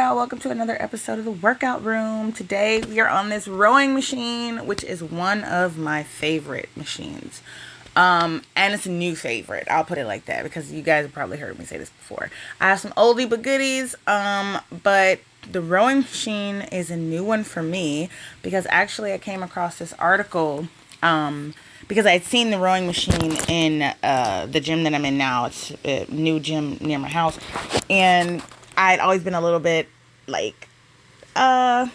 y'all, welcome to another episode of the Workout Room. Today we are on this rowing machine, which is one of my favorite machines. And it's a new favorite. I'll put it like that because you guys have probably heard me say this before. I have some oldie but goodies, but the rowing machine is a new one for me because actually I came across this article because I had seen the rowing machine in the gym that I'm in now. It's a new gym near my house, and I'd always been a little bit like not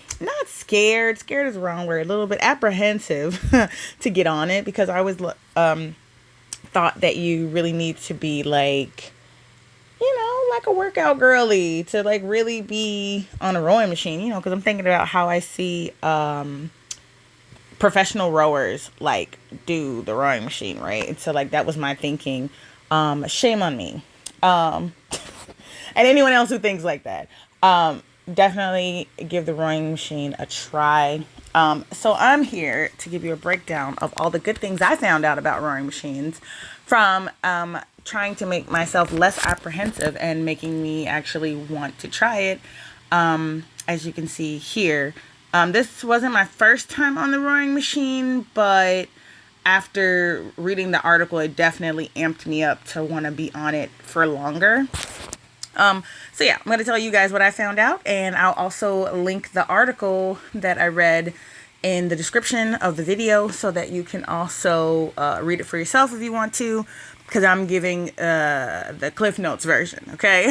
scared. Scared is the wrong word. A little bit apprehensive to get on it because I always thought that you really need to be like, like a workout girly to like really be on a rowing machine, because I'm thinking about how I see professional rowers like do the rowing machine, right? And so like that was my thinking. Shame on me. And anyone else who thinks like that. Definitely give the rowing machine a try. So I'm here to give you a breakdown of all the good things I found out about rowing machines from trying to make myself less apprehensive and making me actually want to try it. As you can see here, this wasn't my first time on the rowing machine, but after reading the article, it definitely amped me up to want to be on it for longer. So yeah, I'm going to tell you guys what I found out, and I'll also link the article that I read in the description of the video so that you can also read it for yourself if you want to, because I'm giving the Cliff Notes version, okay?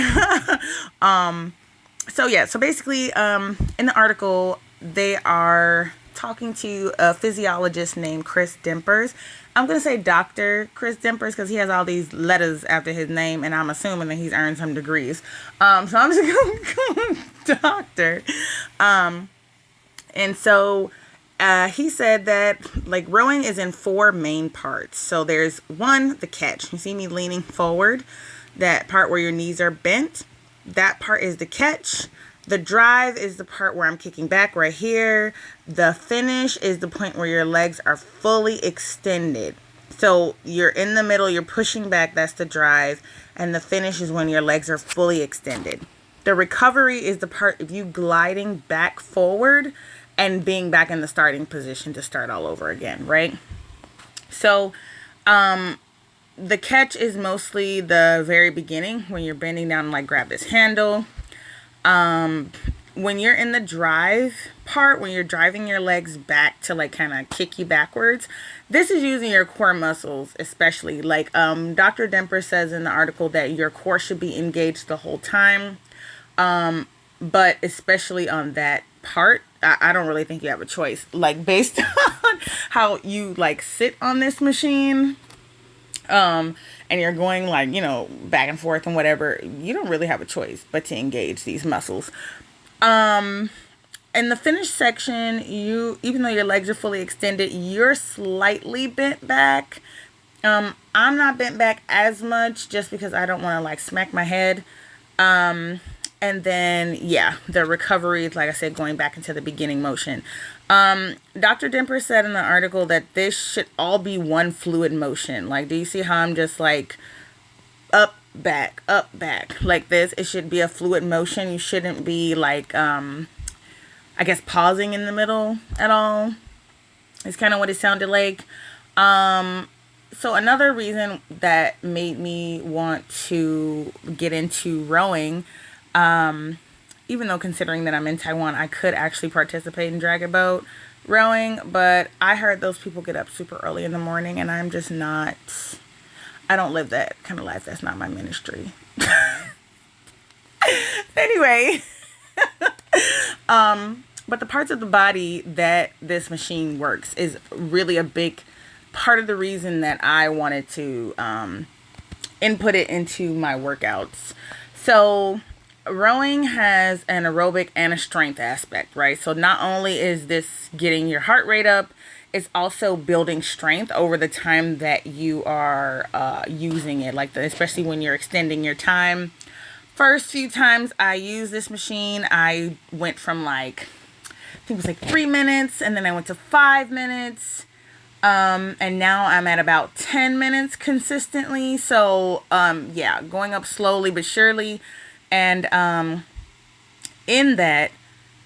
So basically, in the article, they are talking to a physiologist named Chris Dempers. I'm going to say Dr. Chris Dempers because he has all these letters after his name, and I'm assuming that he's earned some degrees. So I'm just going to call him Doctor. And so he said that like rowing is in four main parts. So there's one, the catch. You see me leaning forward, that part where your knees are bent. That part is the catch. The drive is the part where I'm kicking back right here. The finish is the point where your legs are fully extended. So you're in the middle, you're pushing back, that's the drive. And the finish is when your legs are fully extended. The recovery is the part of you gliding back forward and being back in the starting position to start all over again, right? So the catch is mostly the very beginning when you're bending down and like grab this handle. When you're in the drive part, when you're driving your legs back to like kind of kick you backwards, this is using your core muscles, especially like, Dr. Demper says in the article that your core should be engaged the whole time. But especially on that part, I don't really think you have a choice, like based on how you like sit on this machine. And you're going like, back and forth and whatever, you don't really have a choice but to engage these muscles. In the finish section, even though your legs are fully extended, you're slightly bent back. I'm not bent back as much just because I don't want to like smack my head. And then, the recovery is, like I said, going back into the beginning motion. Dr. Demper said in the article that this should all be one fluid motion. Like, do you see how I'm just like up, back, like this? It should be a fluid motion. You shouldn't be like, I guess, pausing in the middle at all. It's kind of what it sounded like. So another reason that made me want to get into rowing, even though considering that I'm in Taiwan, I could actually participate in drag a boat rowing, but I heard those people get up super early in the morning and I'm just not, I don't live that kind of life. That's not my ministry. Anyway, but the parts of the body that this machine works is really a big part of the reason that I wanted to input it into my workouts. So rowing has an aerobic and a strength aspect, right? So not only is this getting your heart rate up, it's also building strength over the time that you are using it, especially when you're extending your time. First few times I used this machine, I went from I think it was 3 minutes, and then I went to 5 minutes. And now I'm at about 10 minutes consistently. So, going up slowly but surely. And in that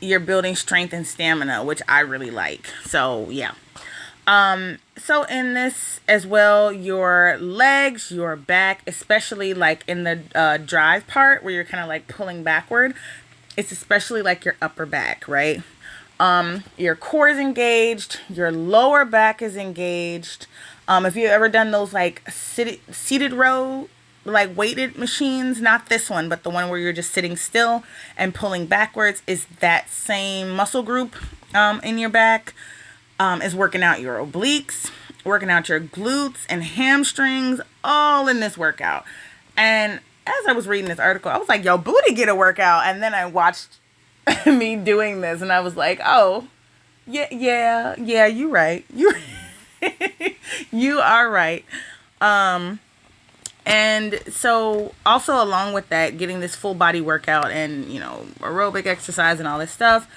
you're building strength and stamina, which I really like. So yeah. So in this as well, your legs, your back, especially like in the drive part where you're kind of like pulling backward, it's especially like your upper back, right? Your core is engaged, your lower back is engaged. If you've ever done those like seated row, like weighted machines, not this one, but the one where you're just sitting still and pulling backwards, is that same muscle group in your back. Is working out your obliques, working out your glutes and hamstrings, all in this workout. And as I was reading this article, I was like, yo, booty get a workout. And then I watched me doing this and I was like, oh, yeah, you right. You are right. And so also along with that, getting this full body workout and, aerobic exercise and all this stuff,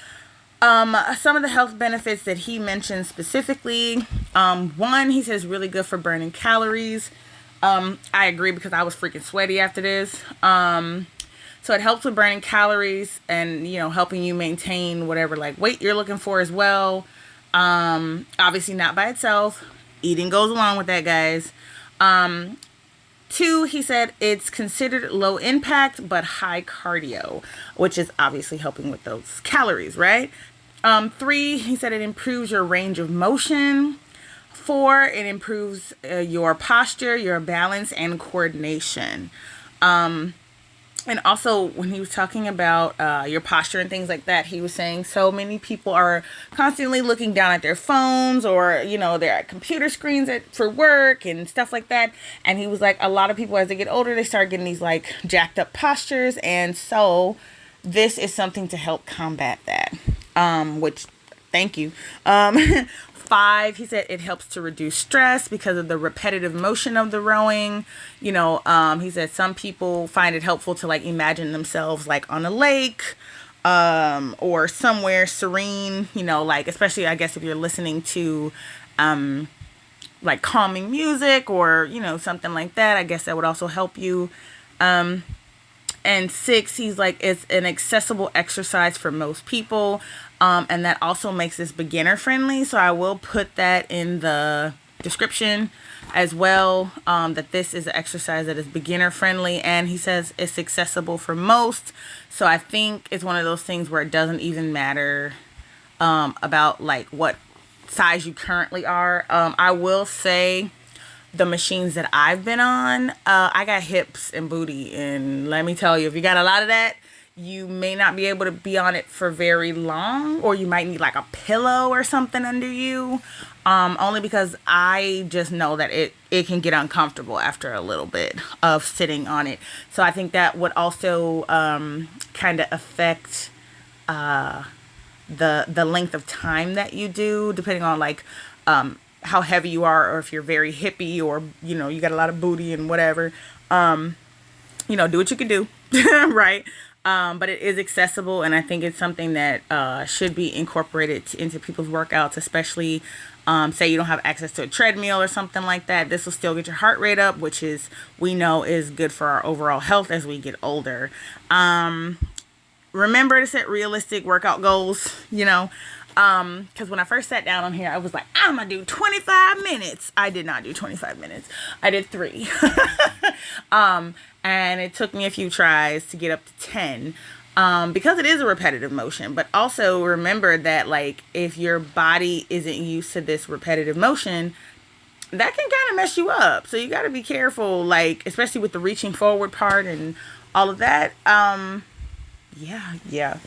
some of the health benefits that he mentioned specifically, one, he says really good for burning calories. I agree because I was freaking sweaty after this. So it helps with burning calories and, helping you maintain whatever like weight you're looking for as well. Obviously not by itself. Eating goes along with that, guys. Two, he said it's considered low impact but high cardio, which is obviously helping with those calories, right? Three, he said it improves your range of motion. Four, it improves your posture, your balance, and coordination. And also, when he was talking about your posture and things like that, he was saying so many people are constantly looking down at their phones or, they're at computer screens for work and stuff like that. And he was like, a lot of people, as they get older, they start getting these like jacked up postures. And so this is something to help combat that. Which, thank you. Five, he said it helps to reduce stress because of the repetitive motion of the rowing. He said some people find it helpful to like imagine themselves like on a lake, or somewhere serene, like, especially I guess if you're listening to, like calming music or, something like that, I guess that would also help you. And six, he's like, it's an accessible exercise for most people. And that also makes this beginner friendly. So I will put that in the description as well, that this is an exercise that is beginner friendly. And he says it's accessible for most. So I think it's one of those things where it doesn't even matter about like what size you currently are. I will say, the machines that I've been on, I got hips and booty. And let me tell you, if you got a lot of that, you may not be able to be on it for very long, or you might need like a pillow or something under you. Only because I just know that it can get uncomfortable after a little bit of sitting on it. So I think that would also kind of affect the length of time that you do, depending on like how heavy you are, or if you're very hippie, or you got a lot of booty and whatever. Do what you can do. Right? But it is accessible, and I think it's something that should be incorporated into people's workouts, especially say you don't have access to a treadmill or something like that. This will still get your heart rate up, which we know is good for our overall health as we get older. Remember to set realistic workout goals, because when I first sat down on here, I was like, I'm gonna do 25 minutes. I did not do 25 minutes. I did 3. And it took me a few tries to get up to 10, because it is a repetitive motion. But also remember that like if your body isn't used to this repetitive motion, that can kind of mess you up. So you got to be careful, like especially with the reaching forward part and all of that. Yeah.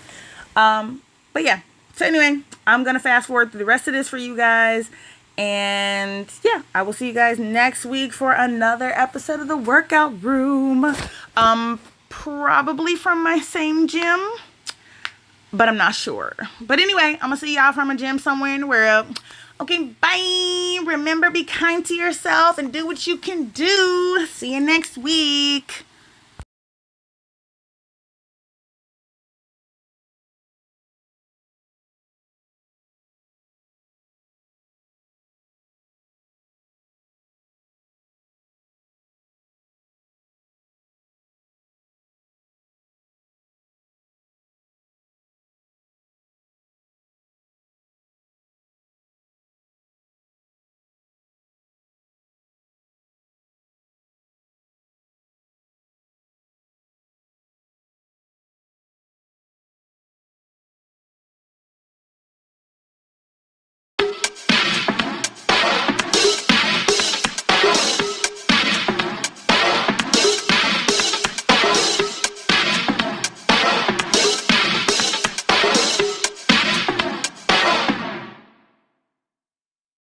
But yeah. So anyway, I'm going to fast forward through the rest of this for you guys. And yeah, I will see you guys next week for another episode of the Workout Room. Probably from my same gym, but I'm not sure. But anyway, I'm going to see y'all from a gym somewhere in the world. Okay, bye. Remember, be kind to yourself and do what you can do. See you next week.